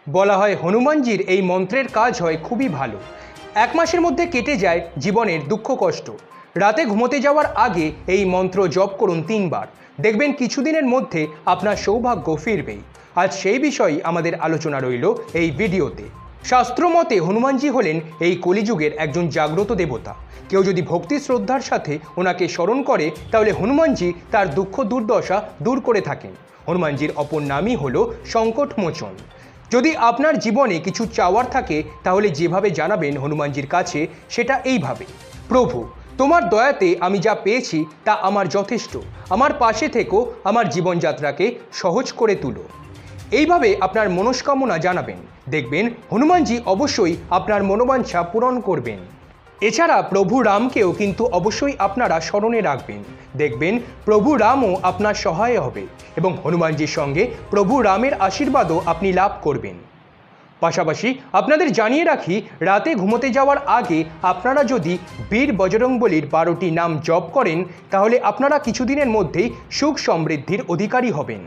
বলা হয় হনুমানজির এই মন্ত্রের কাজ হয় খুবই ভালো। 1 মাসের মধ্যে কেটে যায় জীবনের দুঃখ কষ্ট। রাতে ঘুমোতে যাওয়ার আগে এই মন্ত্র জপ করুন 3 বার, দেখবেন কিছুদিনের মধ্যে আপনার সৌভাগ্য ফিরবেই। আজ সেই বিষয়ই আমাদের আলোচনা রইল এই ভিডিওতে। শাস্ত্রমতে হনুমানজি হলেন এই কলিযুগের একজন জাগ্রত দেবতা। কেউ যদি ভক্তি শ্রদ্ধার সাথে ওনাকে স্মরণ করে তাহলে হনুমানজি তার দুঃখ দুর্দশা দূর করে থাকেন। হনুমানজির অপর নামই হলো সংকটমোচন। যদি আপনার জীবনে কিছু চাওয়ার থাকে তাহলে যেভাবে জানাবেন হনুমানজির কাছে সেটা এইভাবে: প্রভু, তোমার দয়াতে আমি যা পেয়েছি তা আমার যথেষ্ট, আমার পাশে থেকো, আমার জীবনযাত্রাকে সহজ করে তুলো। এইভাবে আপনার মনস্কামনা জানাবেন, দেখবেন হনুমানজি অবশ্যই আপনার মনোবাঞ্ছা পূরণ করবেন। এছাড়া প্রভু রামকেও কিন্তু অবশ্যই আপনারা স্মরণে রাখবেন, দেখবেন প্রভু রামও আপনার সহায় হবে এবং হনুমানজির সঙ্গে প্রভু রামের আশীর্বাদও আপনি লাভ করবেন। পাশাপাশি আপনাদের জানিয়ে রাখি, রাতে ঘুমোতে যাওয়ার আগে আপনারা যদি বীর বজরংবলীর 12টি নাম জপ করেন তাহলে আপনারা কিছুদিনের মধ্যেই সুখ সমৃদ্ধির অধিকারী হবেন।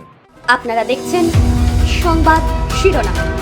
আপনারা দেখছেন সংবাদ শিরোনাম।